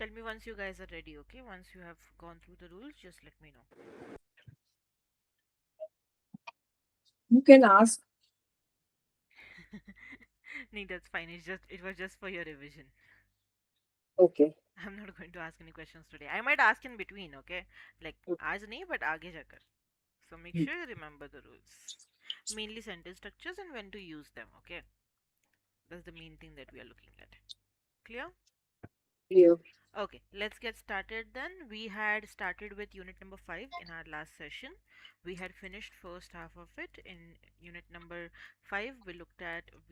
tell me once you guys are ready, okay? Once you have gone through the rules, just let me know. You can ask. No, that's fine. It was just for your revision. Okay. I'm not going to ask any questions today. I might ask in between, okay? Like आज नहीं, but आगे जाकर. So make Okay. sure you remember the rules. Mainly sentence structures and when to use them, okay? That's the main thing that we are looking at. Clear? Clear. Okay, let's get started then. We had started with unit number 5 in our last session. We had finished first half of it. In unit number 5, we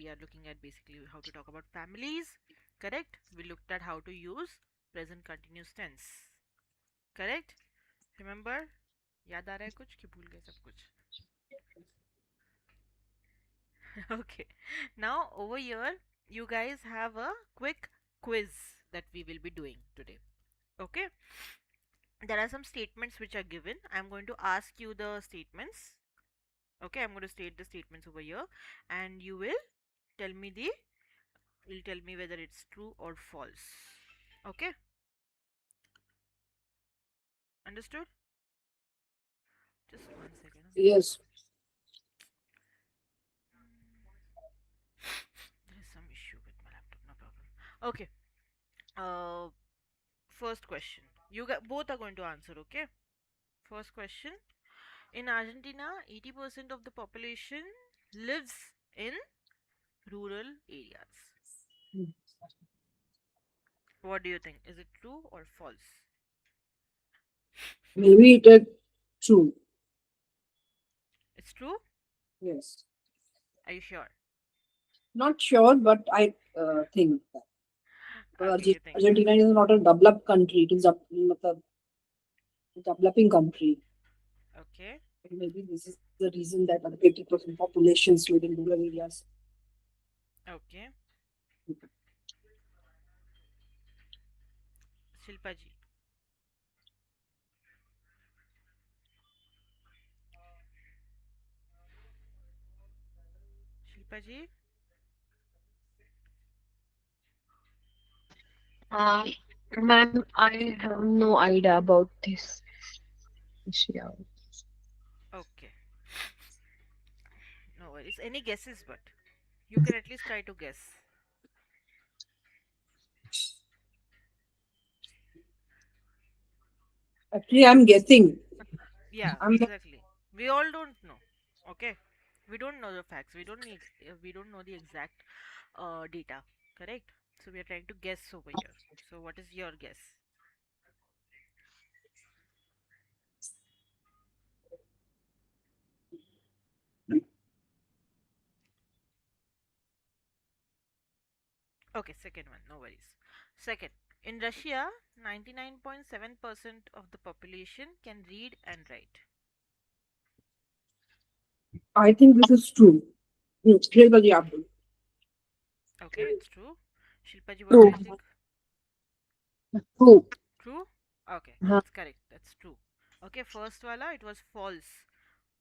are looking at basically how to talk about families, correct? We looked at how to use present continuous tense, correct? Remember? याद आ रहा है कुछ कि भूल गए सब कुछ? Okay. Now over here you guys have a quick quiz that we will be doing today. Okay? There are some statements which are given. I'm going to ask you the statements. Okay, I'm going to state the statements over here and tell me the you'll tell me whether it's true or false. Okay? Understood? Just one second. Yes. There is some issue with my laptop, no problem. Okay. Uh First question. Both are going to answer, okay? First question. In Argentina, 80% of the population lives in rural areas. What do you think? Is it true or false? Maybe it is true. It's true? Yes. Are you sure? Not sure, but I think that. Okay, you think that. Argentina is not a developed country. It is a developing country. Okay. And maybe this is the reason that 80% populations live in rural areas. Okay. Shilpa ji. Shilpa ji? Uh, Ma'am, I have no idea about this issue. Okay. No worries. Any guesses, but you can at least try to guess. Actually, I'm guessing. Yeah, I'm not, exactly. We all don't know. Okay. We don't know the facts. We don't know the exact data. Correct? So we are trying to guess over here. So what is your guess? Okay, second one, no worries. Second, in Russia, 99.7% of the population can read and write. I think this is true. Shilpaji, Abdul. Okay, it's true. Shilpaji, what do True. you think? True. True? Okay, Uh-huh. that's correct. That's true. Okay, first wala, it was false.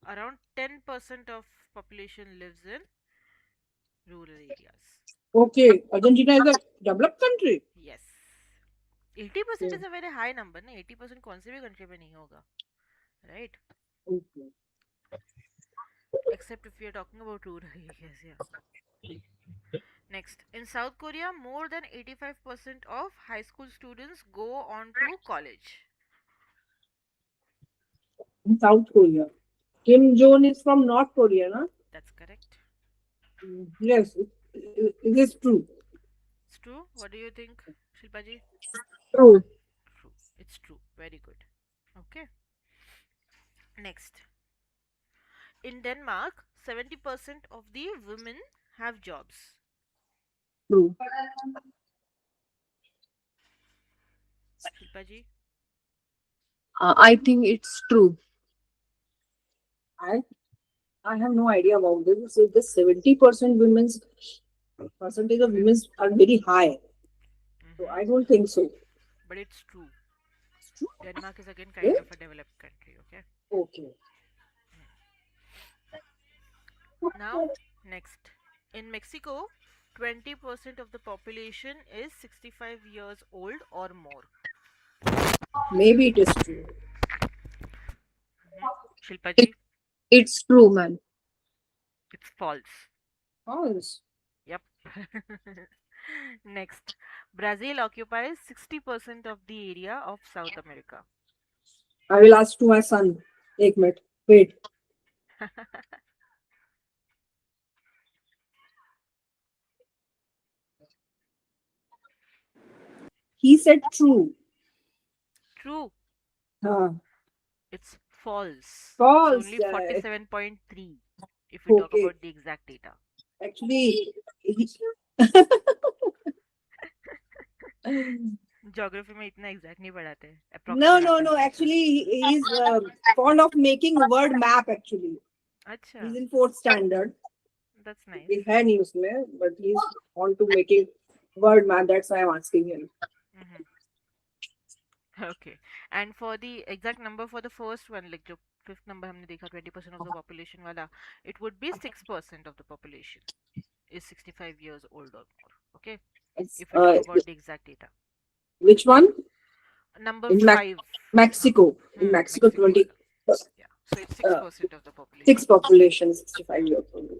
Around 10% of population lives in rural areas. Okay. Argentina is a developed country. Yes. 80% Okay. is a very high number, na? 80% कौन से भी country में नहीं होगा, right? Okay. Except if we are talking about rural areas, yeah. Next, in South Korea, more than 85% of high school students go on to college. In South Korea. Kim Jong is from North Korea, na? That's correct. Yes, it is true. It's true. What do you think, Shilpaji? True. True. It's true. Very good. Okay. Next, in Denmark, 70% of the women have jobs. True. Shilpaji? I think it's true. I I have no idea about this. So the 70% women's percentage of women are very high. So Mm-hmm. I don't think so. But it's true. It's true. Denmark is again kind Yes? of a developed country. Okay. Okay. Now, next. In Mexico, 20% of the population is 65 years old or more. Maybe it is true. It, Shilpaji, it's true, man. it's false. False. Yep. Next, Brazil occupies 60% of the area of South America. I will ask to my son. Take minute. Wait. He said true. True. Huh. It's false. It's False. only 47.3 if we talk Okay. about the exact data. Actually, he, Geography में इतना exact नहीं पढ़ाते हैं. no, Approximate no, no. पढ़ते हैं सब. Actually, he's fond of making word map. Actually, अच्छा, he's in fourth standard. that's nice. It है नहीं उसमें, but he's on to making word map. That's why I'm asking him. Mm-hmm. Okay. And for the exact number for the first one, like जो fifth number हमने देखा 20% of the population वाला, it would be 6% of the population is 65 years old or more. Okay. It's, If we talk about the exact data. which one? Number In 5. Mexico. In Mexico, Mexico 20. वाला. Yeah. So it's 6% of the Six population. population, 65 years old.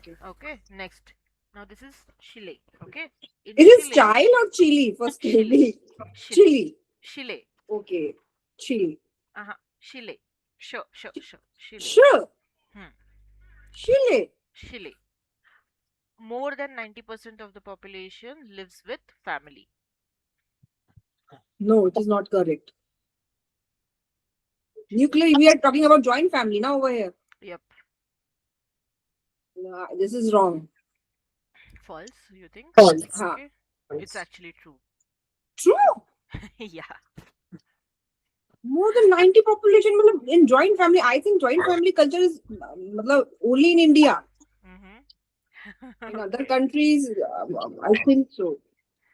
Okay. Okay. Next. Now this is Chile. Okay. In It is Chile. Chile or Chile? First, Chile. Chile. Chile. Chile. Okay. Chile. Uh-huh. Chile. Sure. Chile. Sure. Hmm. Chile. Chile. More than 90% of the population lives with family. No, it is not correct. Nuclear, we are talking about joint family now over here. Yep. No, this is wrong. False, you think? False. Huh. Okay. It's actually true. True. Yeah. More than 90 population matlab, in joint family. I think joint family culture is matlab, only in India. Mm-hmm. In other countries, I think so.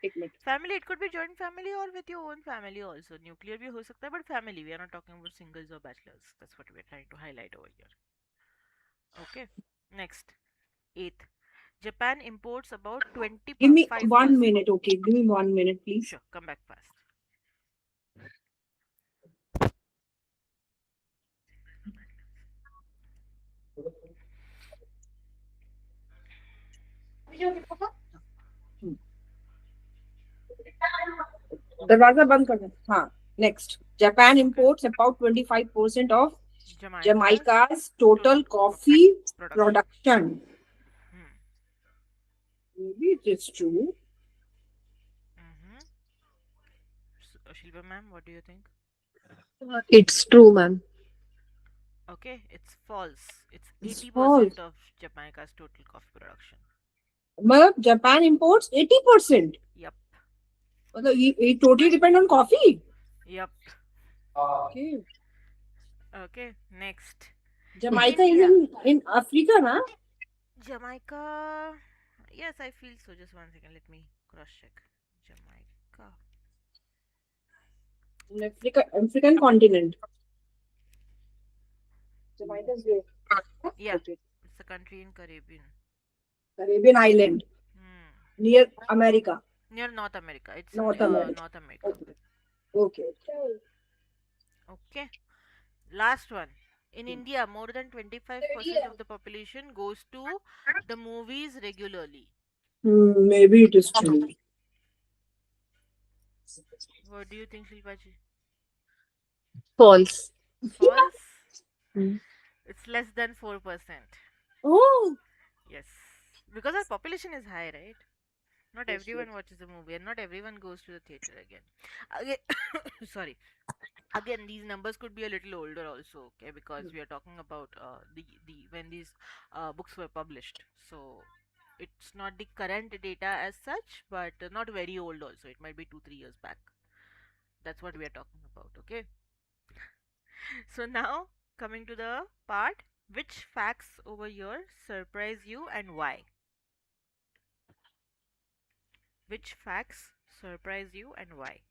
एक minute. Family, it could be joint family or with your own family also. Nuclear भी हो सकता है, but family. We are not talking about singles or bachelors. That's what we are trying to highlight over here. Okay. Next. Eighth. Japan imports about Give me 25%. 1 minute, okay? Give me 1 minute, please. Sure, come back fast. दरवाजा बंद कर दे. हाँ. Next. Japan Okay. imports about 25% of Jamaica's Jamaica's total coffee production. Hmm. Maybe it is true. Mm-hmm. So, Shilpa ma'am, what do you think? It's true, man. Okay, it's false. It's It's 80% of Jamaica's total coffee production. मतलब Japan imports 80%. Yep. मतलब it totally depend on coffee. Yep. Okay. Okay, next. Jamaica is in Africa, na? Jamaica. Yes, I feel so. Just 1 second. Let me cross check. Jamaica. In African continent. Jamaica is where? Yeah, Okay. it's a country in Caribbean. Caribbean island Hmm. near America. Near North America. It's North America. North America. Okay. Okay. Last one. In India, more than 25% of the population goes to the movies regularly. Maybe it is true. What do you think, Shilpaji? False. False? Hmm. It's less than 4%. Oh. Yes. Because our population is high, right? Not everyone watches a movie and not everyone goes to the theater again. Again sorry. Again, these numbers could be a little older also, okay? Because we are talking about the when these books were published. So it's not the current data as such, but not very old also. It might be 2-3 years back. That's what we are talking about, okay? So now coming to the part, which facts over here surprise you and why? Which facts surprise you and why?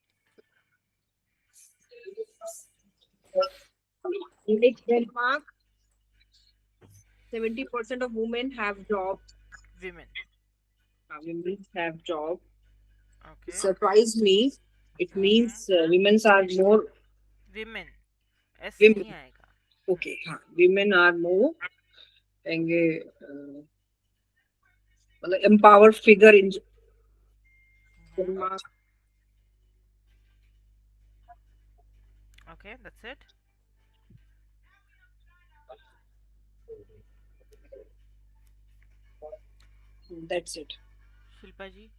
Like Denmark, 70% of women have job. Women. Women have job. It Okay. surprised me. It Mm-hmm. means women are more Women. S नहीं women. आएगा. Okay, हाँ, women are more कहेंगे मतलब empowered figure in Mm-hmm. Denmark. Okay, that's it. That's it. Shilpa ji.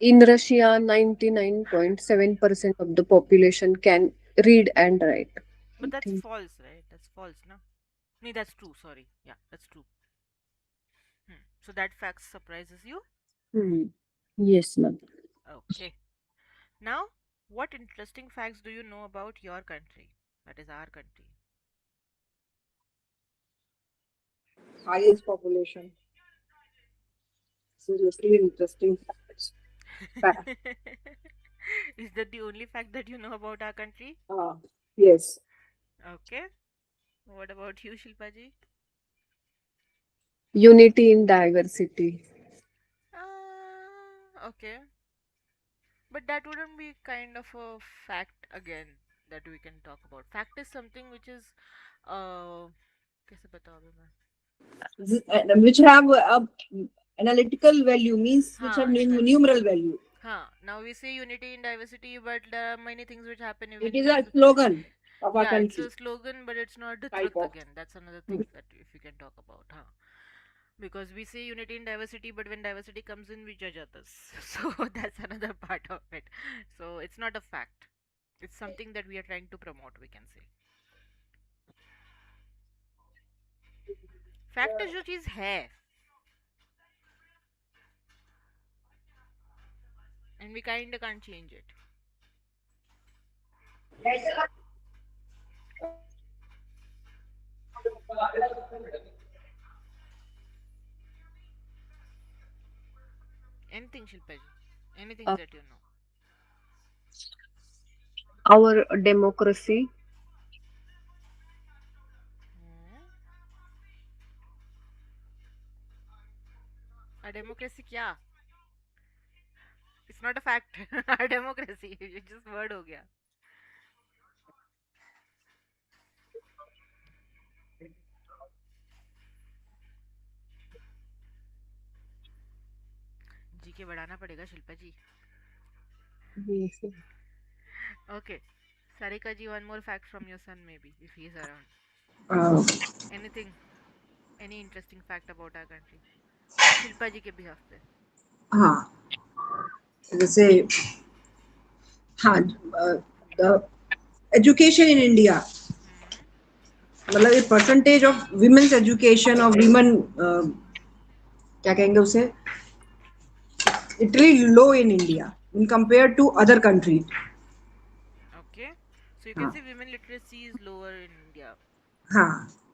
In Russia, 99.7% of the population can read and write. But I that's think. false, right? That's false, no? No, that's true. Sorry. Yeah, that's true. So that fact surprises you? Hmm. Yes, ma'am. Okay. Now, what interesting facts do you know about your country? That is our country. Highest population. Seriously interesting facts. Fact. Is that the only fact that you know about our country? Ah, yes. Okay. What about you, Shilpa ji? Unity in diversity. Okay. But that wouldn't be kind of a fact again that we can talk about. Fact is something which is कैसे बताऊँ मैं? Which have analytical value means which have हाँ, exactly. numeral value. Now we say unity in diversity, but there are many things which happen It even is in a slogan of our yeah, it's country. a slogan, but it's not the Type truth of. again. That's another Hmm. thing that if we can talk about, huh? Because we say unity in diversity, but when diversity comes in, we judge others. So that's another part of it. So it's not a fact. It's something that we are trying to promote, we can say. Fact जो चीज़ है and we kind of can't change it. Anything, Shilpa ji. Anything Uh, that you know. our democracy. Hmm. A democracy क्या? It's not a fact. A democracy. It's just word हो गया. जी के बढ़ाना पड़ेगा शिल्पा जी. Yes. Okay. Sarika ji, one more fact from your son maybe if he is around. Uh, Anything, any interesting fact about our country? Shilpa जी के behalf पे. हाँ जैसे हाँ the education in India Hmm. मतलब ये percentage of women's education of women क्या कहेंगे उसे literally low in India in compared to other countries. Okay. So you can हाँ see women literacy is lower in India. हाँ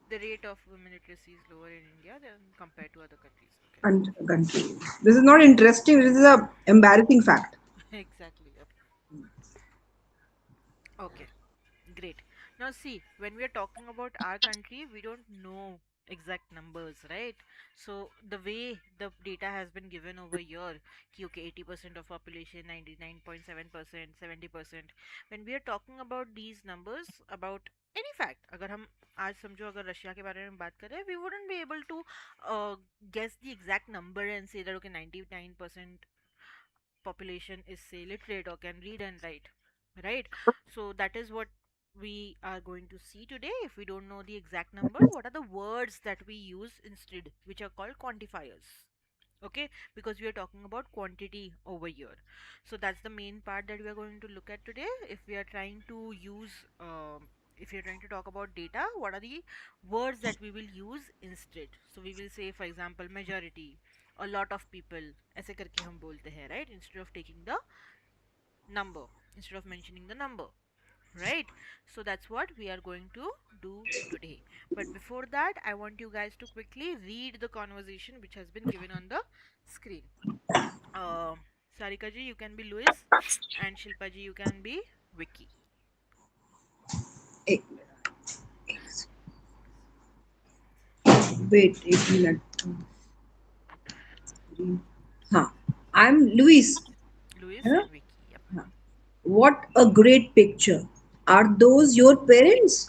The rate of women literacy is lower in India than compared to other countries. Okay. country. This is not interesting. This is a embarrassing fact. Exactly. Yep. Okay. Great. Now, see, when we are talking about our country, we don't know exact numbers, right? So, the way the data has been given over here, कि okay, 80% of population, 99.7%, 70%. When we are talking about these numbers, about any fact, अगर हम आज समझो अगर Russia के बारे में बात करें, we wouldn't be able to guess the exact number and say that okay, 99% population is say literate or can read and write, right? So that is what we are going to see today. If we don't know the exact number, what are the words that we use instead, which are called quantifiers? Okay, because we are talking about quantity over here. So that's the main part that we are going to look at today. If we are trying to use if you're trying to talk about data, what are the words that we will use instead? So we will say, for example, majority, a lot of people, ऐसे करके हम बोलते हैं, right? Instead of taking the number, instead of mentioning the number, right? So that's what we are going to do today. But before that, I want you guys to quickly read the conversation which has been given on the screen. uh, Sarika ji, you can be Louis, and Shilpa ji, you can be Vicky. एक wait एक minute हाँ I am Louis Louis है ना and Vicky, yep. हाँ What a great picture. Are those your parents?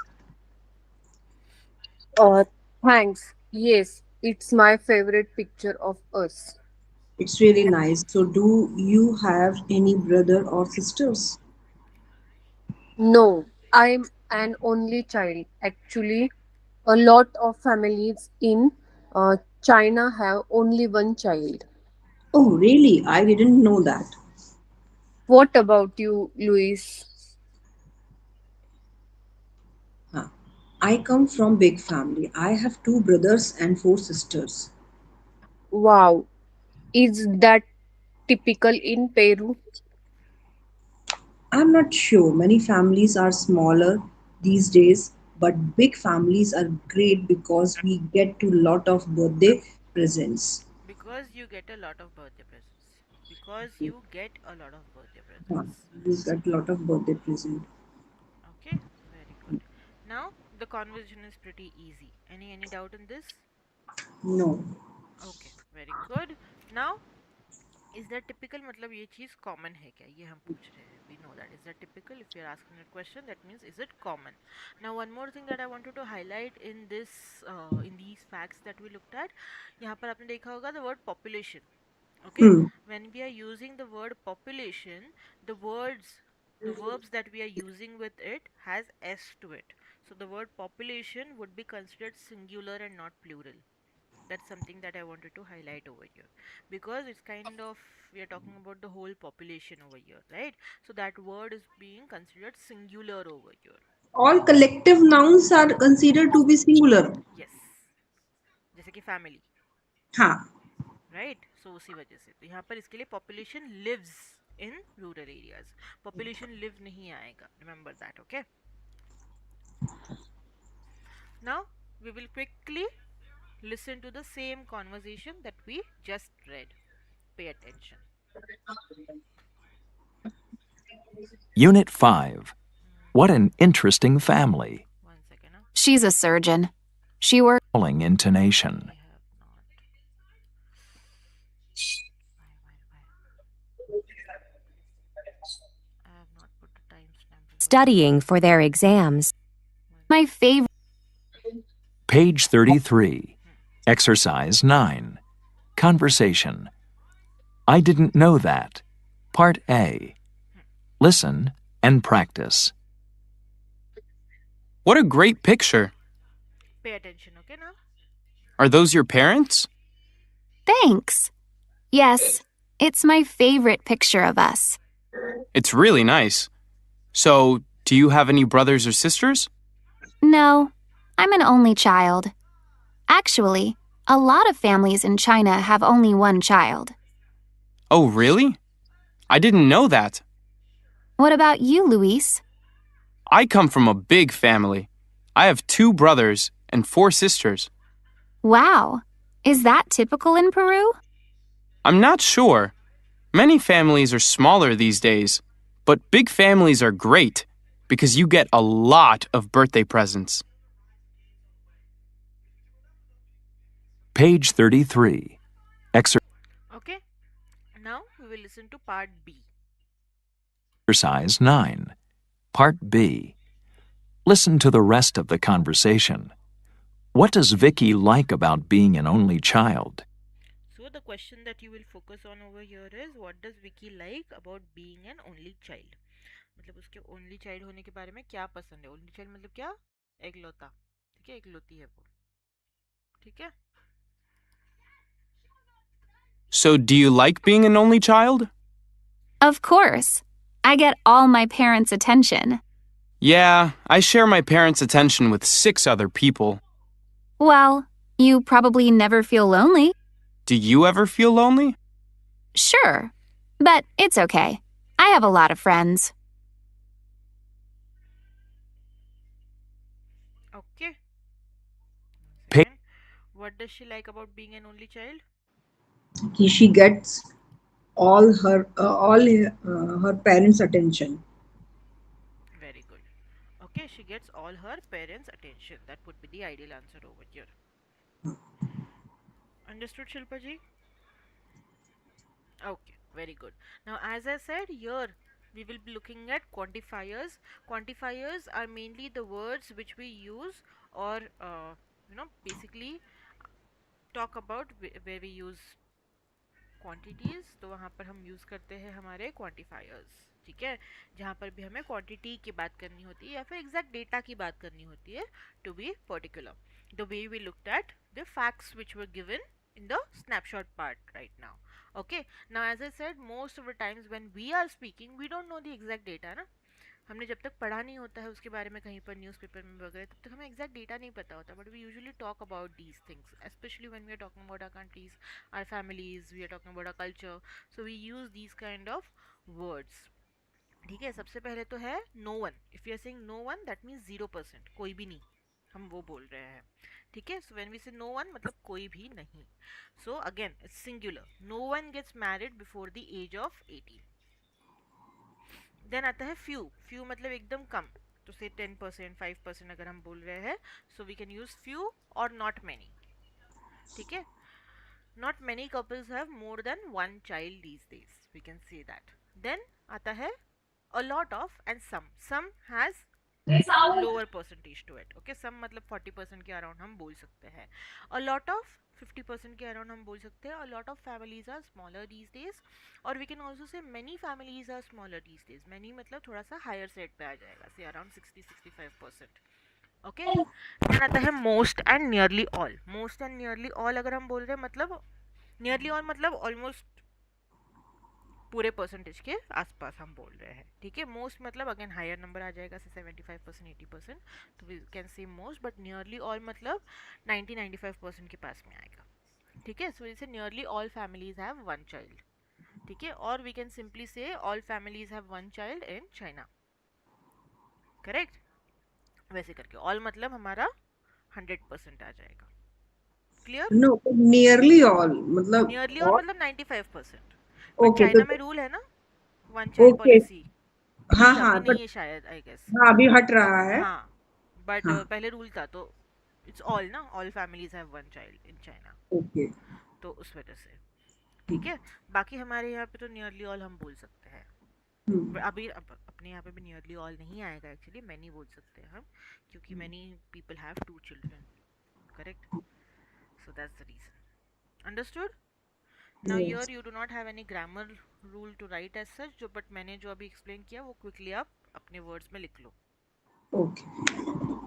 Uh, Thanks. Yes, it's my favorite picture of us. It's really nice. So, do you have any brother or sisters? No, I'm an only child. Actually, a lot of families in China have only one child. Oh, really? I didn't know that. What about you, Luis? Huh. I come from big family. I have two brothers and four sisters. Wow, is that typical in Peru? I'm not sure. Many families are smaller these days, but big families are great because we get to lot of birthday presents. Because you get a lot of birthday presents. Because you get a lot of birthday Huh. presents. We get lot of birthday present. Okay, very good. Now the conversation is pretty easy. Any doubt in this? No. Okay, very good. Now is that typical मतलब ये चीज common है क्या ये हम पूछ रहे हैं we know that is that typical if you're asking that question that means is it common. Now one more thing that I wanted to highlight in this in these facts that we looked at यहाँ पर आपने देखा होगा the word population. Okay, Hmm. when we are using the word population, the words, the verbs that we are using with it has s to it, so the word population would be considered singular and not plural. That's something that I wanted to highlight over here because it's kind of we are talking about the whole population over here, right? So that word is being considered singular over here. All collective nouns are considered to be singular. Yes, जैसे कि family, हाँ. right? So उसी वजह से तो यहाँ पर इसके लिए population lives in rural areas. Population live नहीं आएगा. Remember that, okay? Now we will quickly listen to the same conversation that we just read. Pay attention. Unit 5. What an interesting family. 1 second. Huh? She's a surgeon. She works. Calling intonation. We have not. Why? I have not put the timestamp over here. Studying for their exams. My favorite. Page 33. Exercise 9. Conversation. I didn't know that. Part A. Listen and practice. What a great picture. Pay attention, okay now? Are those your parents? Thanks. Yes, it's my favorite picture of us. It's really nice. So, do you have any brothers or sisters? No, I'm an only child. Actually, a lot of families in China have only one child. Oh, really? I didn't know that. What about you, Luis? I come from a big family. I have 2 brothers and 4 sisters. Wow, is that typical in Peru? I'm not sure. Many families are smaller these days, but big families are great because you get a lot of birthday presents. Page 33. Okay. Now we will listen to part B. Exercise 9. Part B. Listen to the rest of the conversation. What does Vicky like about being an only child? So the question that you will focus on over here is what does Vicky like about being an only child? मतलब उसके only child होने के बारे में क्या पसंद है? Only child मतलब क्या? एकलौता. ठीक है, एकलौती है वो. ठीक है? So, do you like being an only child? Of course. I get all my parents' attention. Yeah, I share my parents' attention with 6 other people. Well, you probably never feel lonely. Do you ever feel lonely? Sure, but it's okay. I have a lot of friends. Okay. Pa- Second. What does she like about being an only child? She gets all her parents' attention. Very good. Okay, she gets all her parents' attention. That would be the ideal answer over here. Understood, Shilpa ji? Okay, very good. Now, as I said, here we will be looking at quantifiers. Quantifiers are mainly the words which we use, or basically talk about where we use quantities, तो वहाँ पर हम use करते हैं हमारे quantifiers. ठीक है, जहाँ पर भी हमें क्वांटिटी की बात करनी होती है या फिर एग्जैक्ट डेटा की बात करनी होती है, to be particular, the way we looked at the facts which were given in the snapshot part right now. Okay, now as I said, most of the times when we are speaking we don't know the exact data ना. हमने जब तक पढ़ा नहीं होता है उसके बारे में कहीं पर न्यूज़पेपर में वगैरह, तब तक हमें एग्जैक्ट डेटा नहीं पता होता. But we usually talk about these things, specially when we are talking about our countries, our families, we are talking about our culture, so we use these kind of words. ठीक है, सबसे पहले तो है no one. If you are saying no one, that means 0%, कोई भी नहीं, हम वो बोल रहे हैं. ठीक है, so when we say no one मतलब कोई भी नहीं. So again it's singular, no one gets married before the age of 18. Then आता है फ्यू. फ्यू मतलब एकदम कम, तो से 10%, 5% अगर हम बोल रहे हैं, so we can use few और नॉट मैनी. ठीक है, not many couples have more than one child these days, we can say that. Then आता है a lot of and some has lower percentage to it. Okay, some मतलब 40% के around हम बोल सकते हैं. a lot of 50% के around हम बोल सकते हैं. a lot of families are smaller these days, और we can also say many families are smaller these days. many मतलब थोड़ा सा higher side पे आ जाएगा, say around 60-65%. ओके, देन आता है most and nearly all. Most and nearly all अगर हम बोल रहे हैं मतलब नियरली ऑल मतलब ऑलमोस्ट पूरे परसेंटेज के आसपास हम बोल रहे हैं. ठीक है, मोस्ट मतलब अगेन हायर नंबर आ जाएगा, से 75%, 80%, तो we can say most. But nearly all मतलब 90-95% के पास में आएगा. ठीक है, सो जैसे nearly all families have one child. ठीक है, और वी कैन सिंपली से all families have one child in China. Correct, वैसे करके ऑल मतलब हमारा 100% आ जाएगा. क्लियर? नो, नियरली ऑल मतलब नियरली ऑल मतलब 95%. बट ओके चाइना में तो रूल है ना, वन चाइल्ड ओके. पॉलिसी. हाँ अभी हाँ अभी नहीं बट है शायद, आई गेस. हाँ अभी हट रहा है. हाँ, बट हाँ पहले रूल था, तो इट्स ऑल ना, all families have one child in China, okay. तो उस वजह से. ठीक है, बाकी हमारे यहाँ पे तो नियरली ऑल हम बोल सकते हैं. अभी अपने यहाँ पे भी नियरली ऑल नहीं आएगा एक्चुअली, मैनी बोल सकते हैं हम, क्योंकि many people have 2 children. Correct, so that's the reason. Understood? Now yes. Here you do not have any grammar rule to write as such, जो बट मैंने जो अभी एक्सप्लेन किया वो क्विकली आप अपने वर्ड्स में लिख लो. Okay.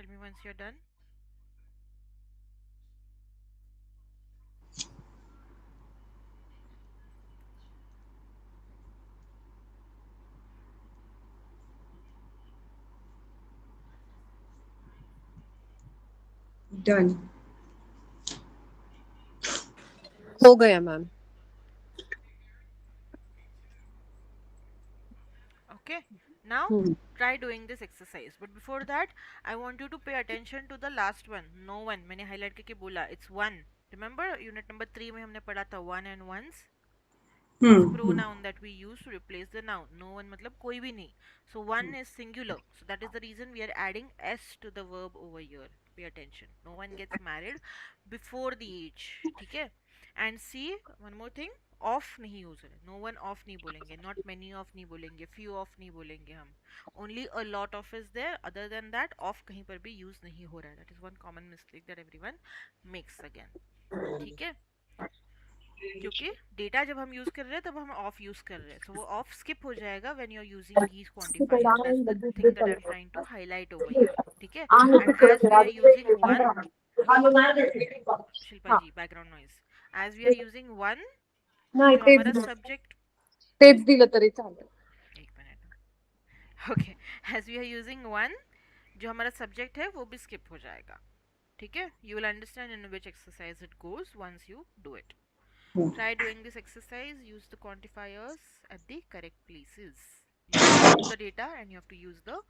Tell me once you're done. Done. हो गया ma'am. Okay, now Hmm. try doing this exercise. But before that, I want you to pay attention to the last one. No one. मैंने highlight करके बोला. It's one. Remember unit number 3 में हमने पढ़ा था one and ones. It's pronoun that we use to replace the noun. No one मतलब कोई भी नहीं. So one is singular. So that is the reason we are adding s to the verb over here. Pay attention. No one gets married before the age. ठीक है? And see one more thing. Of नहीं use है. No one of नहीं बोलेंगे. Not many of नहीं बोलेंगे. Few of नहीं बोलेंगे हम. Only a lot of is there. Other than that of कहीं पर भी यूज नहीं हो रहा है. That is one common mistake that everyone makes again. ठीक है? क्योंकि डेटा जब हम यूज कर रहे हैं तब हम ऑफ यूज कर रहे हैं. सो वो ऑफ स्किप हो जाएगा when you are using these quantifiers. That's the thing that I am trying to highlight over here. ठीक है? And as we are using one. Shilpa हाँ. Ji background noise. As we are using one, नाही जो तेच हमारा subject. तेच दिलं तरी चालेल. एक minute. Okay. As we are using one, जो हमारा सब्जेक्ट है वो भी स्किप हो जाएगा. ठीक है? You will understand in which exercise it goes once you do it. Try doing this exercise. Use the quantifiers at the correct places. You have to use the data and you have to use the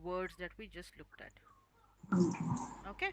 words that we just looked at. Okay?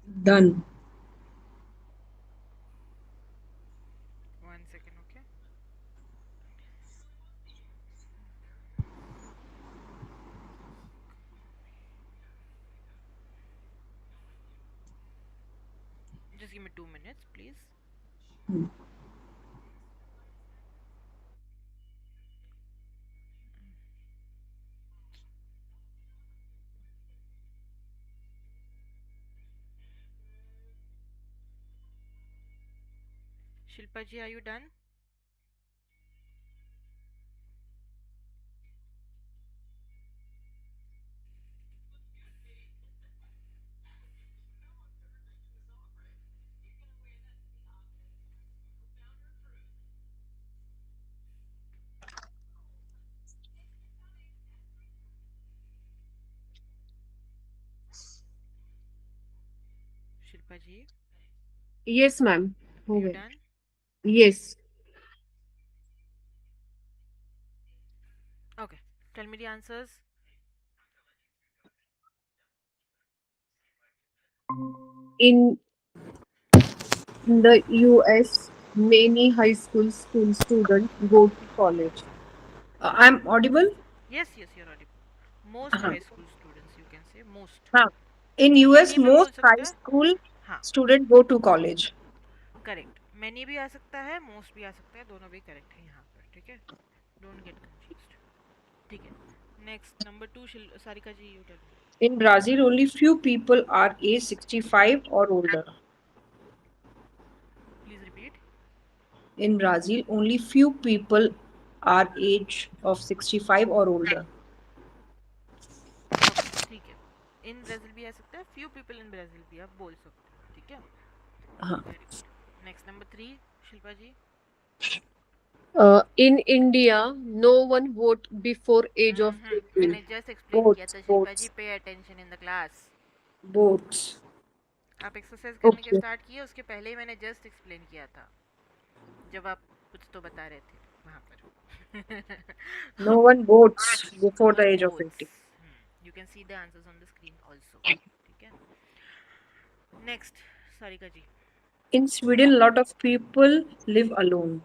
Done. 1 second, okay? Just give me 2 minutes, please. Hmm. Shilpa ji, are you done? Shilpa ji, Yes, ma'am. हो you गए. done? Yes. Okay. Tell me the answers. In the US, many high school students go to college. I'm audible. Yes, yes, you're audible. Most हाँ. high school students, you can say most. हाँ. In US, Many भी बोल most high सकते हैं. school हाँ, students go to college. Correct. Many भी आ सकता है, मोस्ट भी आ सकता है, दोनों भी करेक्ट है यहाँ पर. ठीक है, डोंट गेट कंफ्यूज्ड. ठीक है. Next number 2, Sarika ji, you tell me. In Brazil, only few people are age 65 or older. Please repeat. In Brazil, only few people are age of 65 or older. Okay, ठीक है. इन Brazil भी आ सकता है, few people in Brazil भी आप बोल सकते हो. ठीक है, हाँ. Very good. Next number 3, Shilpa ji. In India, no one vote before age of 18. मैंने जस्ट एक्सप्लेन किया Boats, था शिल्पा जी. boats, pay attention in the class. boats. आप एक्सरसाइज करने के Okay. स्टार्ट किए उसके पहले ही मैंने जस्ट एक्सप्लेन किया था, जब आप कुछ तो बता रहे थे वहाँ पर. No one votes no before the one age of votes. 18. You can see the answers on the screen also. ठीक है. Next, Sarika ji. In Sweden, a lot of people live alone.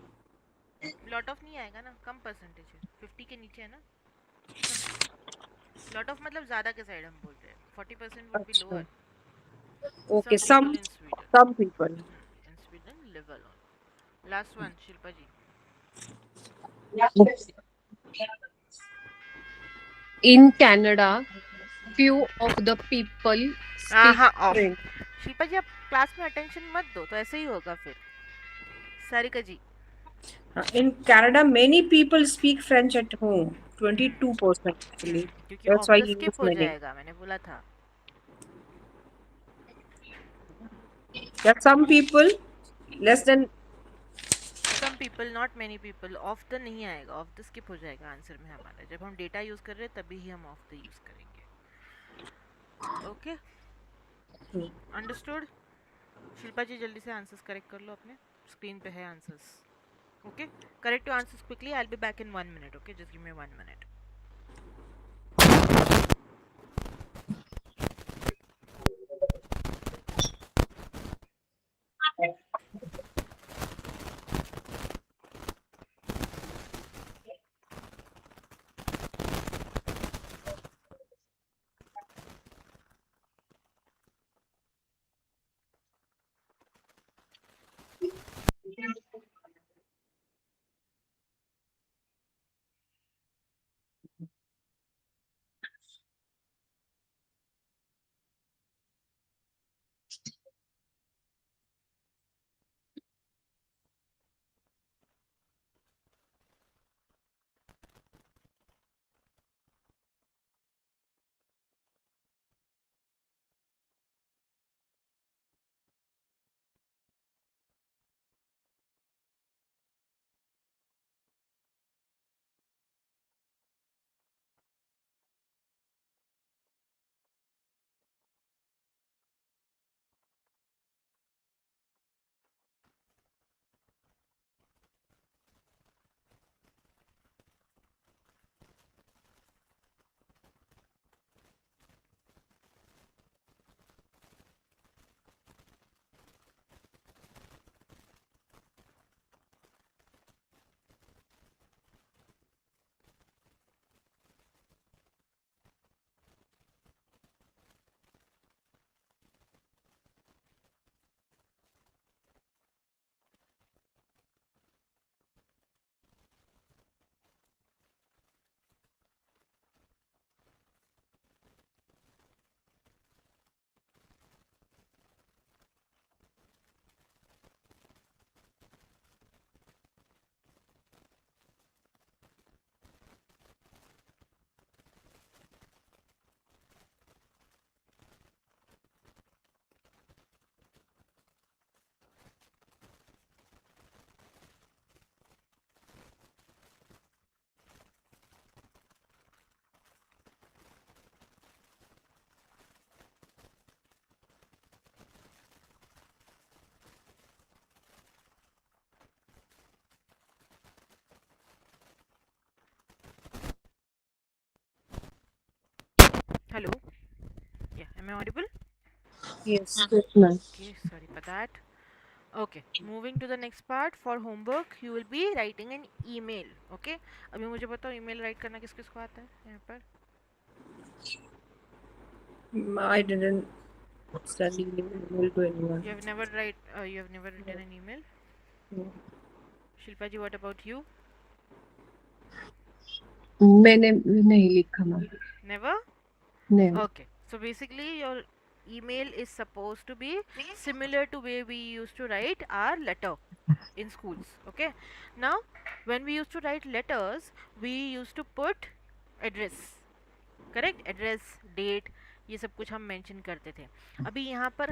Lot of नहीं आएगा ना, कम परसेंटेज है, 50 के नीचे है ना. लॉट ऑफ मतलब ज़्यादा के साइड हम बोल रहे हैं. 40% वुड बी अच्छा. Lower. Okay, some people in Sweden. some people. In Sweden live alone. Last one, Shilpa ji. In Canada, few of the people speak हाँ, ऑफ. French. शिल्पा जी, आप क्लास में अटेंशन मत दो तो ऐसे ही होगा फिर. Sarika ji. In Canada, many people speak French at home. 22% actually. क्योंकि That's of why the you use skip हो many. जाएगा, मैंने बोला था. Yeah, some people less than. Some people, not many people. Of the नहीं आएगा, ऑफ द स्किप हो जाएगा आंसर में हमारा. जब हम डेटा यूज़ कर रहे हैं तभी ही हम ऑफ द यूज़ करेंगे. Okay, understood. शिल्पा जी, जल्दी से आंसर्स करेक्ट कर लो अपने. स्क्रीन पे है answers. Okay, correct your answers quickly. I will be back in 1 minute. Okay, just give me 1 minute. Hello. Yeah, am I audible? Yes. Yes, ma'am. Okay, sorry for that. Okay, moving to the next part. For homework you will be writing an email. Okay, अभी मुझे बताओ email write करना किस किस को आता है यहाँ पर? I didn't send email to anyone. You have never written an email. No. Shilpa ji, what about you? मैंने नहीं लिखा मैम. Never? नहीं. Okay, so basically your email is supposed to be similar to way we used to write our letter in schools. Okay, now when we used to write letters, we used to put address, correct, address, date, ये सब कुछ हम mention करते थे. अभी यहाँ पर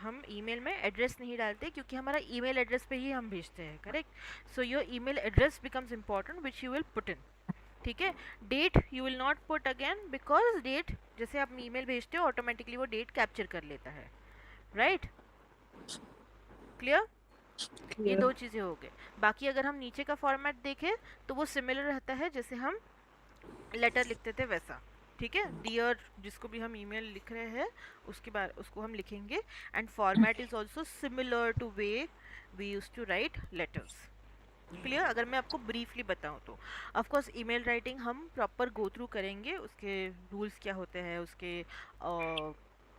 हम ईमेल में एड्रेस नहीं डालते क्योंकि हमारा ईमेल एड्रेस पे ही हम भेजते हैं, correct. So your email address becomes important which you will put in. ठीक है. Date you will not put again because date जैसे आप ईमेल भेजते हो ऑटोमेटिकली वो डेट कैप्चर कर लेता है, राइट. क्लियर. ये दो चीज़ें हो गए. बाकी अगर हम नीचे का फॉर्मेट देखें तो वो सिमिलर रहता है जैसे हम लेटर लिखते थे वैसा. ठीक है. डियर जिसको भी हम ईमेल लिख रहे हैं उसके बाद उसको हम लिखेंगे. And format is also similar to way we use to write letters. Clear. अगर मैं आपको ब्रीफली बताऊं तो ऑफकोर्स ईमेल राइटिंग हम प्रॉपर गो थ्रू करेंगे, उसके रूल्स क्या होते हैं, उसके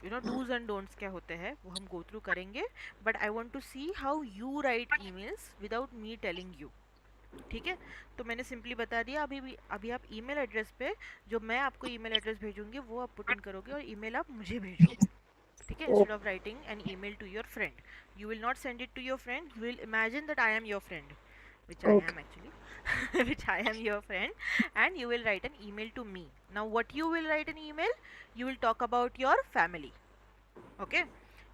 डूज एंड डोंट्स क्या होते हैं वो हम गो थ्रू करेंगे. But I want to see how you write emails without me telling you. ठीक है. तो मैंने सिंपली बता दिया. अभी आप ईमेल एड्रेस पे जो मैं आपको ईमेल एड्रेस भेजूंगी वो आप पुट इन करोगे और ईमेल आप मुझे भेजोगे. ठीक है. Instead of writing an email to your friend, you will not send it to your friend, you will imagine that I am your friend, which I am actually, which I am your friend, and you will write an email to me. Now, what you will write an email? You will talk about your family. Okay.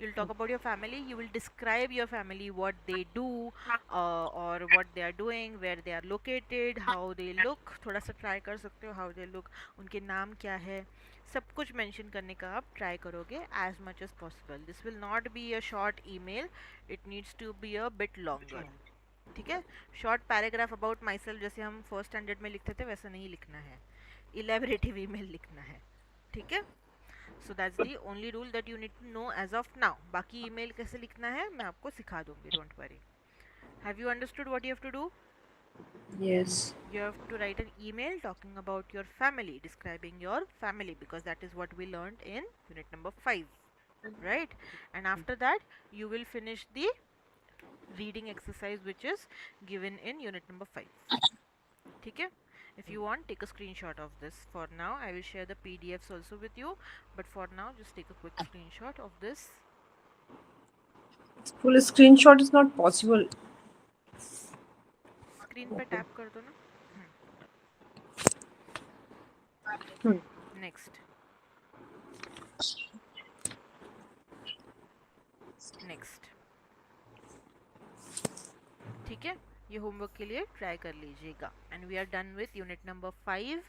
You'll talk about your family. You will describe your family, what they do, or what they are doing, where they are located, how they look. थोड़ा सा try कर सकते हो how they look. उनके नाम क्या है, सब कुछ mention करने का आप try करोगे as much as possible. This will not be a short email. It needs to be a bit longer. ठीक है. Short paragraph about my self जैसे हम फर्स्ट स्टैंडर्ड में लिखते थे वैसा नहीं लिखना है, इलेबरेटिव ईमेल लिखना है. ठीक है. So that's the only rule that you need to know as of now. बाकी ईमेल कैसे लिखना है मैं आपको सिखा दूंगी, don't worry. Have you understood what you have to do? Yes. You have to write an email talking about your family, describing your family, because that is what we learned in unit number 5, right? And after that you will finish the reading exercise which is given in unit number 5. ठीक है. If you want, take a screenshot of this. For now I will share the PDFs also with you, but for now just take a quick screenshot of this. Full screenshot is not possible. Screen पे tap कर दो ना. Next. ठीक है. ये homework के लिए try कर लीजिएगा. And we are done with unit number 5.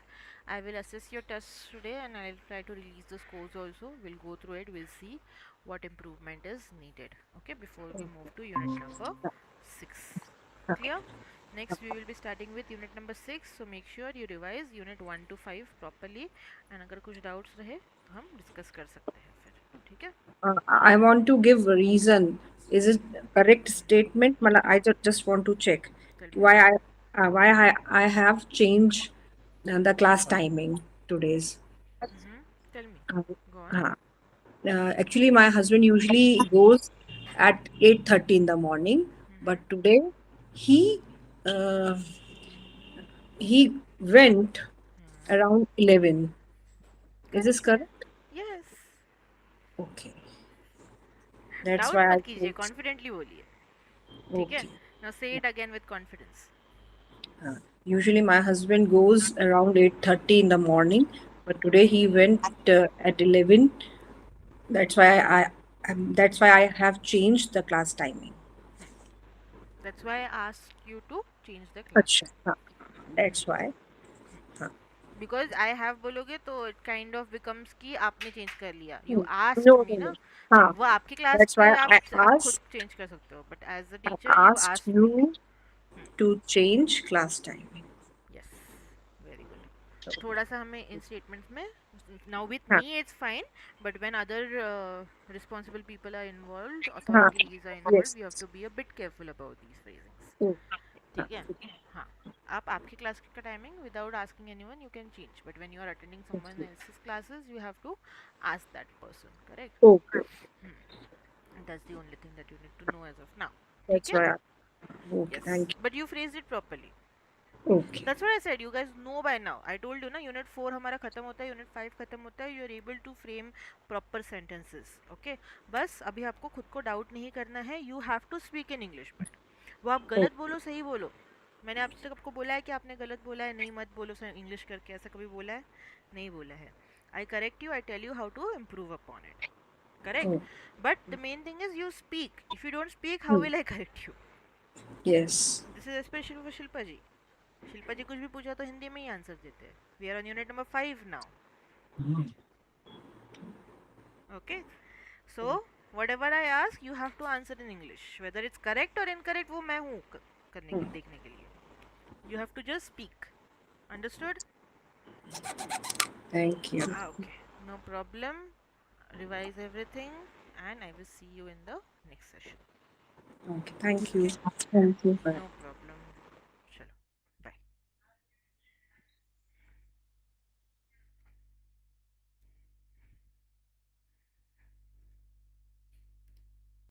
I will assess your test today and I will try to release the scores also. Will go through it, will see what improvement is needed, okay, before we move to unit number 6. Clear. Next we will be starting with unit number 6, so make sure you revise unit 1 to 5 properly, and अगर कुछ doubts रहे तो हम discuss कर सकते हैं फिर. ठीक है. I want to give a reason. Is it correct statement? I just want to check why I have changed the class timing today's. Tell me. Go on. Actually, my husband usually goes at 8:30 in the morning, but today he went around 11. Is this correct? Yes. Okay. That's Doubt why I मत कीजिए, confidently बोलिए. ठीक है. Now say it again with confidence. Usually my husband goes around 8:30 in the morning, but today he went at 11. That's why I have changed the class timing. That's why I asked you to change the class. Achha. That's why. Because I have बोलोगे तो it kind of becomes कि आपने change कर लिया. You asked No, me no, ना. no. वो आपकी class That's पे why आप I खुद asked. change कर सकते हो. But as a I teacher you asked asked me. you to change class timing. Yes. Very good. थोड़ा सा हमें इन स्टेटमेंट्स में Now with हाँ, me it's fine, but when other responsible people are involved, हाँ, authorities are involved, yes. we have to be a bit careful about these phrasings. Oh, हाँ, ठीक है. हाँ. आप आपके क्लास का timing without asking anyone you can change, but when you are attending someone okay. else's classes you have to ask that person, correct? Okay. That's the only thing that you need to know as of now. ठीक That's है. why. Okay, Yes, thank but you phrased it properly. you. Okay. That's what I said. You guys know by now. I told you ना unit 4 हमारा खत्म होता है, unit 5 खत्म होता है. You are able to frame proper sentences. Okay, बस अभी आपको खुद को डाउट नहीं करना है. You have to speak in English, but वो आप Oh, गलत बोलो सही बोलो. मैंने आपसे आपको बोला है कि आपने गलत बोला है, नहीं मत बोलो इंग्लिश करके, ऐसा कभी बोला है? नहीं बोला है. I correct you, I tell you how to improve upon it. Correct? oh. But the main thing is you speak. If you don't speak, how Hmm. will I correct you? Yes. This is especially for Shilpa ji. Shilpa ji कुछ भी पूछा तो हिंदी में ही answer देते हैं. We are on unit number 5 now. Okay, so whatever I ask you have to answer in English, whether it's correct or incorrect वो मैं हूँ करने के देखने के लिए. You have to just speak. Understood? Thank you. Okay, no problem. Revise everything and I will see you in the next session. Okay, thank you. Thank you. No